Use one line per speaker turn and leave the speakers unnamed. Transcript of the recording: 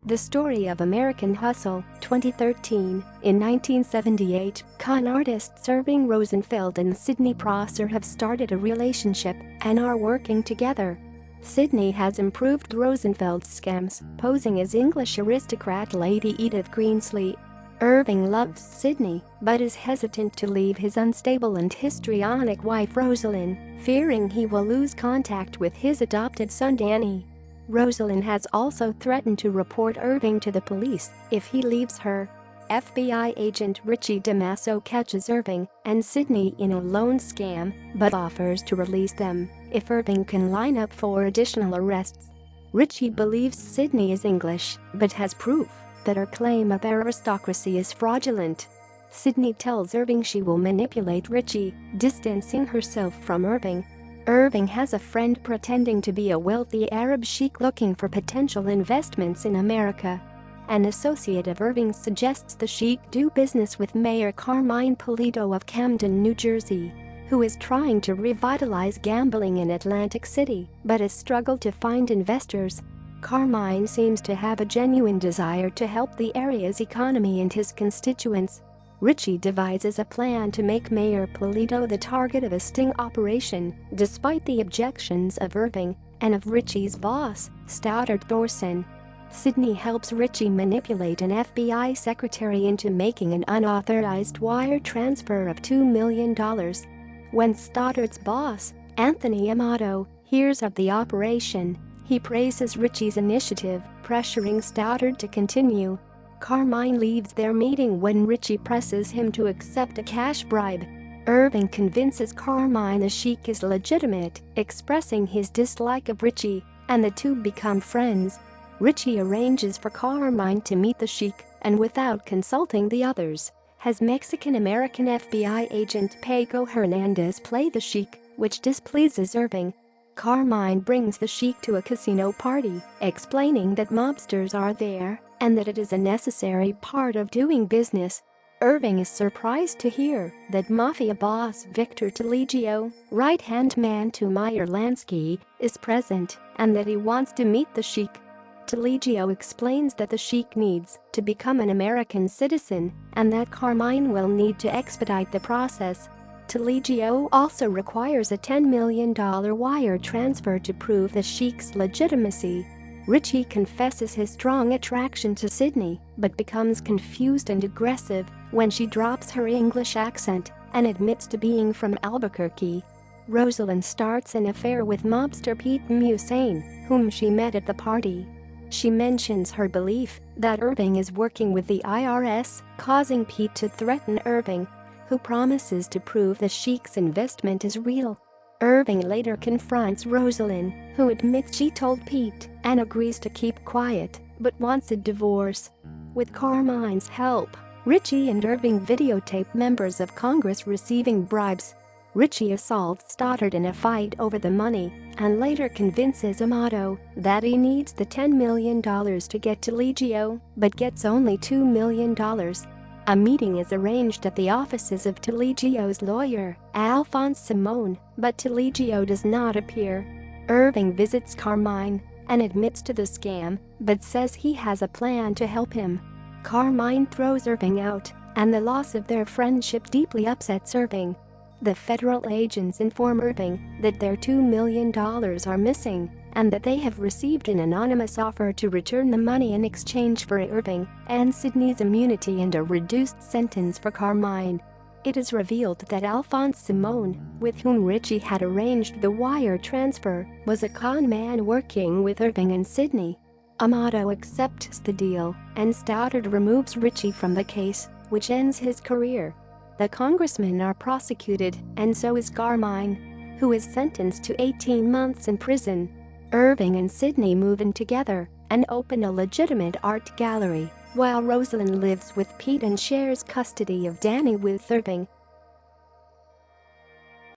The Story of American Hustle, 2013. In 1978, con artists Irving Rosenfeld and Sidney Prosser have started a relationship and are working together. Sidney has improved Rosenfeld's scams, posing as English aristocrat Lady Edith Greensley. Irving loves Sidney, but is hesitant to leave his unstable and histrionic wife Rosalind, fearing he will lose contact with his adopted son Danny. Rosalind has also threatened to report Irving to the police if he leaves her. FBI agent Richie DeMasso catches Irving and Sidney in a loan scam but offers to release them if Irving can line up for additional arrests. Richie believes Sidney is English but has proof that her claim of aristocracy is fraudulent. Sidney tells Irving she will manipulate Richie, distancing herself from Irving. Irving has a friend pretending to be a wealthy Arab sheik looking for potential investments in America. An associate of Irving suggests the sheik do business with Mayor Carmine Polito of Camden, New Jersey, who is trying to revitalize gambling in Atlantic City but has struggled to find investors. Carmine seems to have a genuine desire to help the area's economy and his constituents. Richie devises a plan to make Mayor Polito the target of a sting operation, despite the objections of Irving and of Richie's boss, Stoddard Thorson. Sidney helps Richie manipulate an FBI secretary into making an unauthorized wire transfer of $2 million. When Stoddard's boss, Anthony Amato, hears of the operation, he praises Richie's initiative, pressuring Stoddard to continue. Carmine leaves their meeting when Richie presses him to accept a cash bribe. Irving convinces Carmine the sheik is legitimate, expressing his dislike of Richie, and the two become friends. Richie arranges for Carmine to meet the sheik, and without consulting the others, has Mexican-American FBI agent Paco Hernandez play the sheik, which displeases Irving. Carmine brings the sheik to a casino party, explaining that mobsters are there and that it is a necessary part of doing business. Irving is surprised to hear that mafia boss Victor Taligio, right-hand man to Meyer Lansky, is present and that he wants to meet the sheik. Taligio explains that the sheik needs to become an American citizen and that Carmine will need to expedite the process. Taligio also requires a $10 million wire transfer to prove the sheik's legitimacy. Richie confesses his strong attraction to Sidney but becomes confused and aggressive when she drops her English accent and admits to being from Albuquerque. Rosalind starts an affair with mobster Pete Musane, whom she met at the party. She mentions her belief that Irving is working with the IRS, causing Pete to threaten Irving, who promises to prove the sheik's investment is real. Irving later confronts Rosalind, who admits she told Pete and agrees to keep quiet but wants a divorce. With Carmine's help, Richie and Irving videotape members of Congress receiving bribes. Richie assaults Stoddard in a fight over the money and later convinces Amato that he needs the $10 million to get to Taligio but gets only $2 million. A meeting is arranged at the offices of Taligio's lawyer, Alphonse Simone, but Taligio does not appear. Irving visits Carmine and admits to the scam, but says he has a plan to help him. Carmine throws Irving out, and the loss of their friendship deeply upsets Irving. The federal agents inform Irving that their $2 million are missing and that they have received an anonymous offer to return the money in exchange for Irving and Sidney's immunity and a reduced sentence for Carmine. It is revealed that Alphonse Simone, with whom Richie had arranged the wire transfer, was a con man working with Irving and Sidney. Amato accepts the deal, and Stoddard removes Richie from the case, which ends his career. The congressmen are prosecuted, and so is Carmine, who is sentenced to 18 months in prison. Irving and Sidney move in together and open a legitimate art gallery, while Rosalind lives with Pete and shares custody of Danny with Irving.